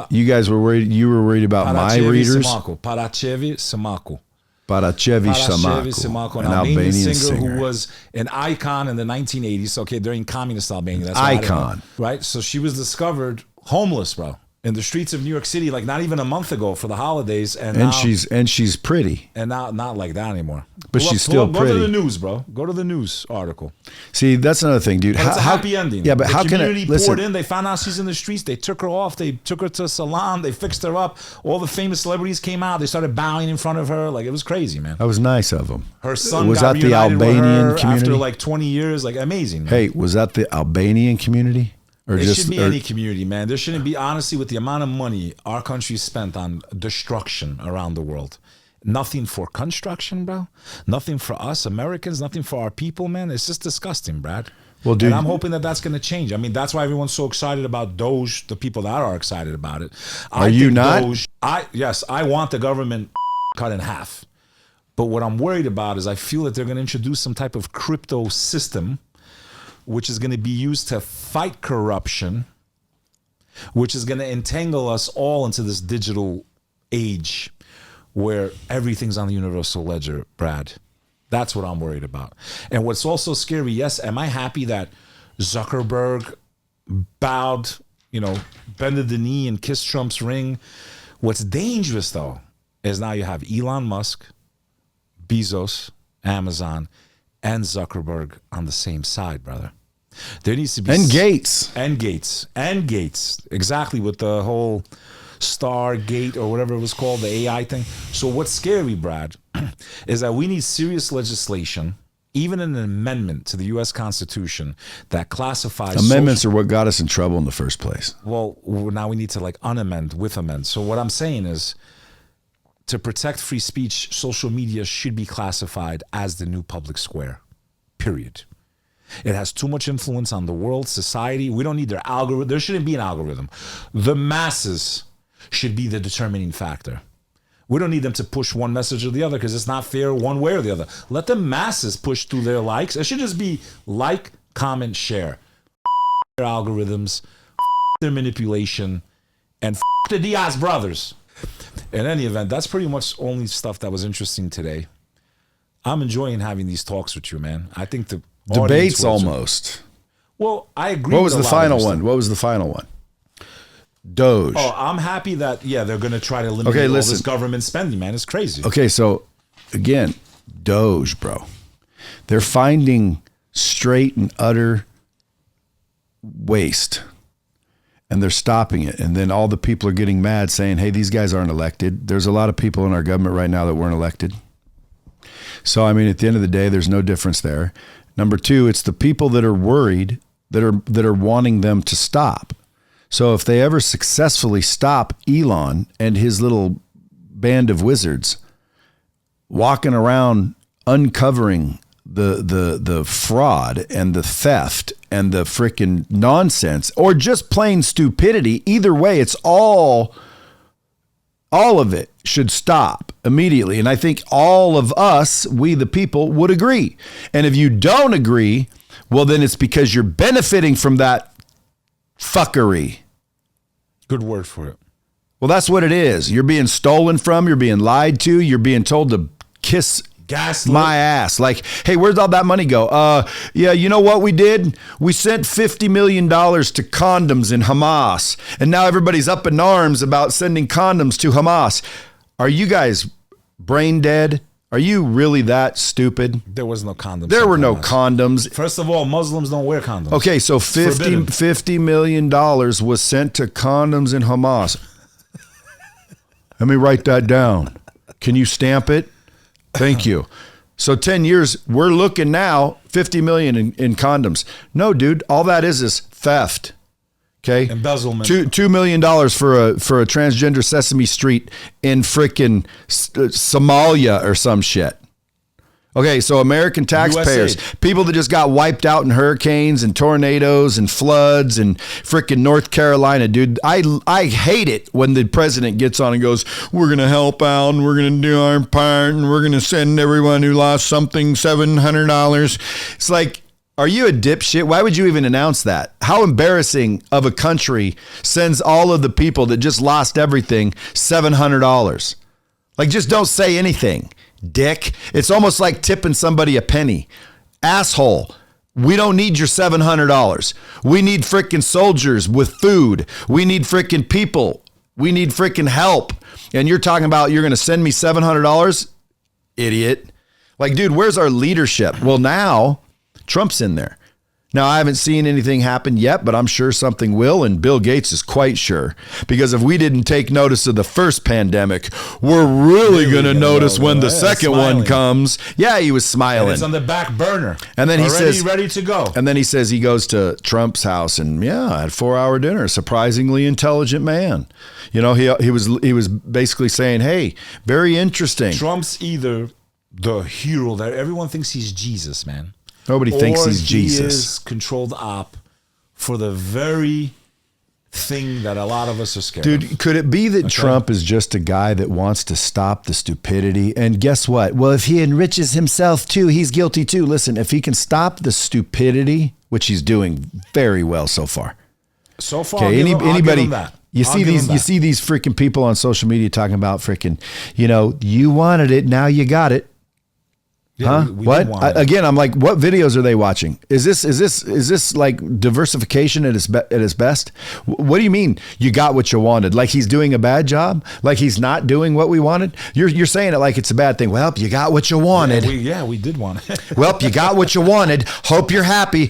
You guys were worried. You were worried about my readers. Simaku. Parachevi Simaku. Parachevi Simaku, an Albanian singer who was an icon in the 1980s. Okay, during communist Albania. That's icon, right? So she was discovered homeless, bro, in the streets of New York City, like not even a month ago for the holidays, and now, she's pretty, and now not like that anymore. But she's still pretty. Go to the news, bro. Go to the news article. See, that's another thing, dude. It's a happy ending. Yeah, but how can it? The community poured in. They found out she's in the streets. They took her off. They took her to a salon. They fixed her up. All the famous celebrities came out. They started bowing in front of her. Like it was crazy, man. That was nice of them. Her son was got that the Albanian community after like 20 years. Like amazing, man. Hey, was that the Albanian community? Or it just should be any community, man. There shouldn't be, honestly, with the amount of money our country spent on destruction around the world. Nothing for construction, bro. Nothing for us Americans. Nothing for our people, man. It's just disgusting, Brad. Well, dude, and I'm hoping that that's going to change. I mean, that's why everyone's so excited about Doge, the people that are excited about it. Are you not? Doge, yes, I want the government cut in half. But what I'm worried about is I feel that they're going to introduce some type of crypto system which is going to be used to fight corruption, which is going to entangle us all into this digital age where everything's on the universal ledger, Brad. That's what I'm worried about. And what's also scary, yes, am I happy that Zuckerberg bowed, bended the knee and kissed Trump's ring? What's dangerous, though, is now you have Elon Musk, Bezos, Amazon, and Zuckerberg on the same side, brother. There needs to be... And Gates. And Gates. Exactly, with the whole Stargate or whatever it was called, the AI thing. So what's scary, Brad, is that we need serious legislation, even an amendment to the U.S. Constitution that classifies... Amendments are what got us in trouble in the first place. Well, now we need to unamend with amend. So what I'm saying is, to protect free speech, social media should be classified as the new public square, period. It has too much influence on the world, society. We don't need their algorithm. There shouldn't be an algorithm. The masses should be the determining factor. We don't need them to push one message or the other because it's not fair one way or the other. Let the masses push through their likes. It should just be like, comment, share. Their algorithms, their manipulation, and the Diaz brothers. In any event, that's pretty much only stuff that was interesting today. I'm enjoying having these talks with you, man. I think the debates almost. Well, I agree. What was the final one? What was the final one? Doge. Oh, I'm happy that they're going to try to limit all this government spending, man. It's crazy. Okay, so again, Doge, bro. They're finding straight and utter waste. And they're stopping it. And then all the people are getting mad saying, hey, these guys aren't elected. There's a lot of people in our government right now that weren't elected. So, I mean, at the end of the day, there's no difference there. Number two, it's the people that are worried that are wanting them to stop. So if they ever successfully stop Elon and his little band of wizards walking around uncovering the fraud and the theft and the freaking nonsense or just plain stupidity, either way, it's all of it should stop immediately. And I think all of us, we the people, would agree. And if you don't agree, well, then it's because you're benefiting from that fuckery. Good word for it. Well, that's what it is. You're being stolen from, you're being lied to, you're being told to kiss my ass. Like, hey, where'd all that money go? Yeah, you know what we did? We sent $50 million to condoms in Hamas. And now everybody's up in arms about sending condoms to Hamas. Are you guys brain dead? Are you really that stupid? There was no condoms. There were no condoms. First of all, Muslims don't wear condoms. Okay, so $50 million was sent to condoms in Hamas. Let me write that down. Can you stamp it? Thank you. So 10 years, we're looking now, 50 million in condoms. No, dude, all that is theft. Okay. Embezzlement. $2 million for a transgender Sesame Street in frickin' Somalia or some shit. Okay, so American taxpayers, USA. People that just got wiped out in hurricanes and tornadoes and floods and frickin' North Carolina, dude. I hate it when the president gets on and goes, we're going to help out and we're going to do our part and we're going to send everyone who lost something $700. It's like, are you a dipshit? Why would you even announce that? How embarrassing of a country sends all of the people that just lost everything $700? Like, just don't say anything. Dick. It's almost like tipping somebody a penny. Asshole. We don't need your $700. We need frickin' soldiers with food. We need frickin' people. We need frickin' help. And you're talking about you're going to send me $700? Idiot. Like, dude, where's our leadership? Well, now Trump's in there. Now, I haven't seen anything happen yet, but I'm sure something will, and Bill Gates is quite sure. Because if we didn't take notice of the first pandemic, we're really going to notice when the second one comes. Yeah, he was smiling. And it's on the back burner. And then he says, ready to go. And then he says he goes to Trump's house and, I had 4-hour dinner. Surprisingly intelligent man. You know, he was basically saying, hey, very interesting. Trump's either the hero that everyone thinks he's Jesus, man. Nobody thinks he's Jesus. He is controlled op for the very thing that a lot of us are scared of. Dude, could it be that Trump is just a guy that wants to stop the stupidity? And guess what? Well, if he enriches himself too, he's guilty too. Listen, if he can stop the stupidity, which he's doing very well so far. So far, okay, anybody that. You see these freaking people on social media talking about freaking, you wanted it, now you got it. Yeah, huh? What? Again, I'm like, what videos are they watching? Is this like diversification at its best? What do you mean you got what you wanted? Like he's doing a bad job? Like he's not doing what we wanted? You're saying it like it's a bad thing. Well, you got what you wanted. Yeah, we did want it. Well, you got what you wanted. Hope you're happy.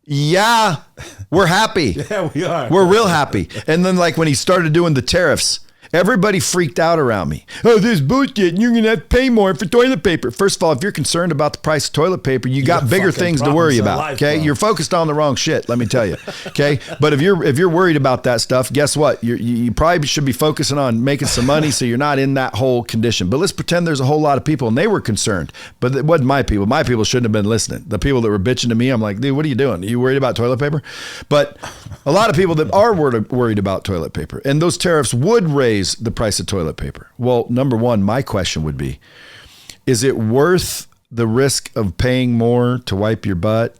Yeah, we're happy. Yeah, we are. We're real happy. And then like when he started doing the tariffs, everybody freaked out around me. Oh, this bullshit, and you're going to have to pay more for toilet paper. First of all, if you're concerned about the price of toilet paper, you got bigger things to worry about, okay? Bro. You're focused on the wrong shit, let me tell you, okay? But if you're worried about that stuff, guess what? You probably should be focusing on making some money so you're not in that whole condition. But let's pretend there's a whole lot of people, and they were concerned. But it wasn't my people. My people shouldn't have been listening. The people that were bitching to me, I'm like, dude, what are you doing? Are you worried about toilet paper? But a lot of people that are worried about toilet paper, and those tariffs would raise the price of toilet paper. Well, number one, my question would be, is it worth the risk of paying more to wipe your butt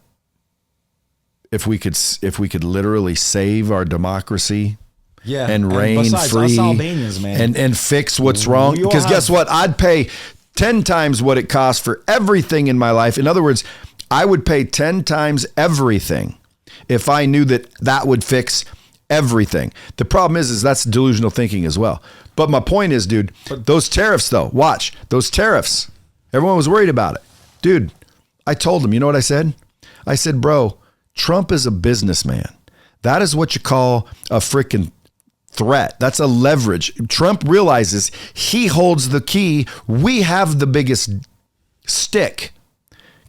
if we could literally save our democracy and reign free us Albanians, man. and fix what's wrong? Because guess what? I'd pay 10 times what it costs for everything in my life. In other words, I would pay 10 times everything if I knew that would fix everything. The problem is that's delusional thinking as well. But my point is, dude, those tariffs though, watch, those tariffs, everyone was worried about it. Dude, I told them, you know what I said? I said, bro, Trump is a businessman. That is what you call a freaking threat. That's a leverage. Trump realizes he holds the key. We have the biggest stick.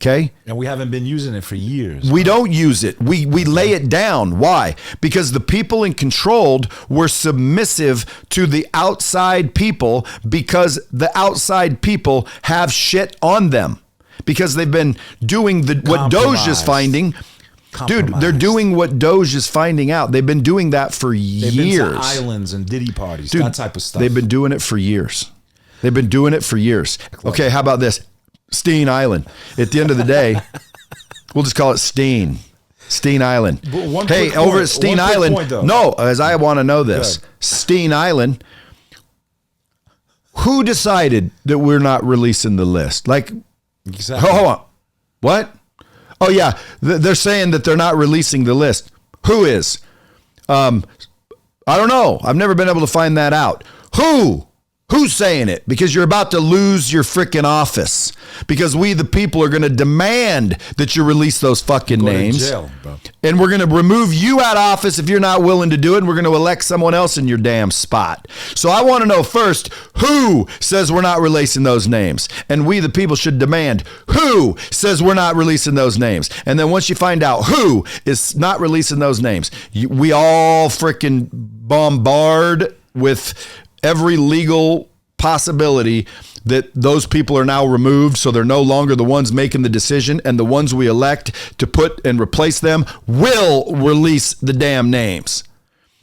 Okay. And we haven't been using it for years. We don't use it. We lay it down. Why? Because the people in control were submissive to the outside people because the outside people have shit on them because they've been doing what Doge is finding. Dude, they're doing what Doge is finding out. They've been doing that for years. They've been to islands and Diddy parties, dude, that type of stuff. They've been doing it for years. Okay, how about this? Steen Island. At the end of the day, we'll just call it Steen Island. Hey, over at Steen Island, as I want to know this. Good. Steen Island, who decided that we're not releasing the list? Like, exactly. Hold on. What? Oh, yeah. They're saying that they're not releasing the list. Who is? I don't know. I've never been able to find that out. Who's saying it? Because you're about to lose your freaking office. Because we, the people, are going to demand that you release those fucking names. Jail, bro. And we're going to remove you out of office if you're not willing to do it. And we're going to elect someone else in your damn spot. So I want to know first, who says we're not releasing those names? And we, the people, should demand who says we're not releasing those names. And then once you find out who is not releasing those names, we all freaking bombard with every legal possibility that those people are now removed, so they're no longer the ones making the decision, and the ones we elect to put and replace them will release the damn names.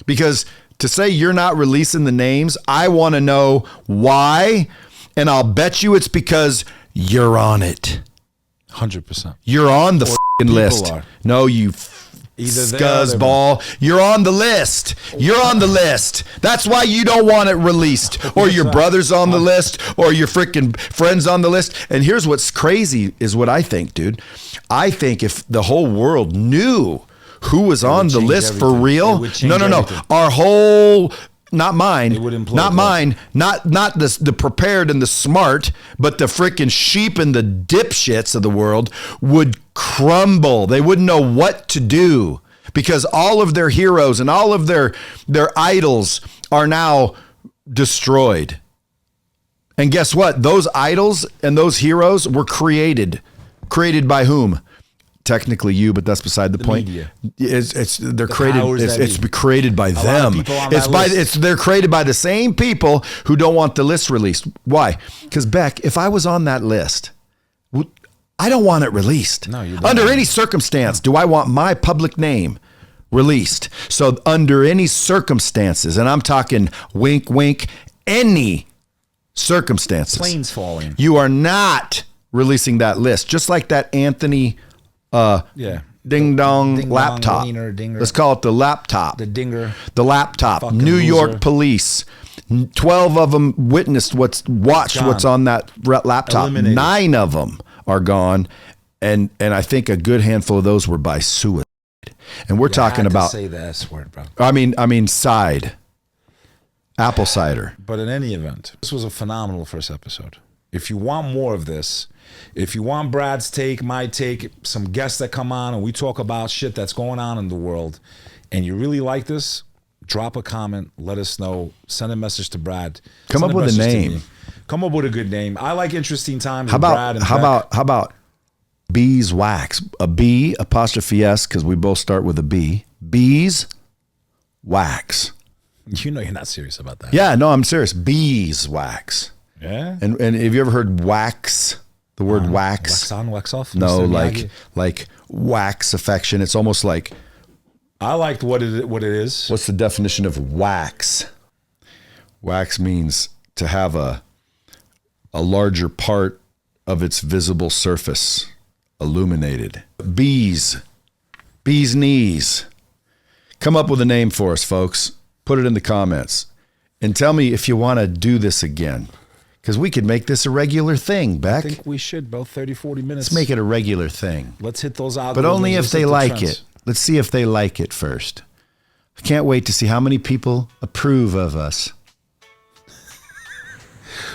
Because to say you're not releasing the names, I want to know why, and I'll bet you it's because you're on it. 100%. You're on the fucking list. No, you scuzzball. You're on the list. You're on the list. That's why you don't want it released. Or your brother's on the list. Or your freaking friend's on the list. And here's what's crazy is what I think, dude. I think if the whole world knew who was on the list for real. No. Our whole not mine, It would implode, not yes. mine, not the prepared and the smart, but the freaking sheep and the dipshits of the world would crumble. They wouldn't know what to do because all of their heroes and all of their idols are now destroyed. And guess what? Those idols and those heroes were created by whom? Technically you, but that's beside the point. Media. They're created. It's created by lot of them. people on that list. They're created by the same people who don't want the list released. Why? Because Beck, if I was on that list, I don't want it released. No, you don't. Under any circumstance, do I want my public name released? So under any circumstances, and I'm talking wink, wink, any circumstances, Planes falling. you are not releasing that list. Just like that Anthony ding dong laptop. wiener, dinger. Let's call it the laptop. The dinger. The laptop. Fucking New York loser. police. 12 of them watched Gone. what's on that laptop. Eliminated. 9 of them are gone. And I think a good handful of those were by suicide. And we're talking about, say the S word, bro. I mean, apple cider. But in any event, this was a phenomenal first episode. If you want more of this, if you want Brad's take, my take, some guests that come on and we talk about shit that's going on in the world, and you really like this, drop a comment, let us know, send a message to Brad. Come Send up with a message to name. me. Come up with a good name. I like interesting times How with Brad and about Beck. beeswax? A B apostrophe S, because we both start with a B. Beeswax. You know you're not serious about that. Yeah, no, I'm serious. Beeswax. Yeah? And have you ever heard wax? The word wax? Wax on, wax off? No, Mr. Miyagi? like wax affection. It's almost like, I liked what it is. what's the definition of wax? Wax means to have a larger part of its visible surface illuminated. Bees knees. Come up with a name for us, folks. Put it in the comments and tell me if you want to do this again, because we could make this a regular thing, Beck. I think we should, about 30, 40 minutes. Let's make it a regular thing, Let's hit those algorithms. but only if let's they hit the like trends. it. Let's see if they like it first. I can't wait to see how many people approve of us.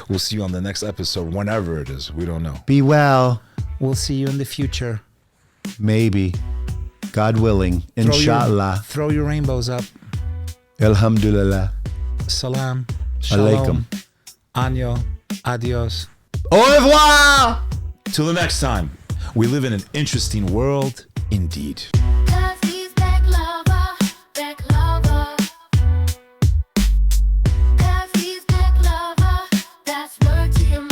We'll see you on the next episode, whenever it is. We don't know. Be well. We'll see you in the future. Maybe. God willing. Inshallah. Throw your rainbows up. Alhamdulillah. Salam. Alaikum. Shalom. Anyo. Adios. Au revoir. Till the next time. We live in an interesting world indeed. Cause he's Bek Lover, Bek Lover. Cause he's Bek Lover, that's word to your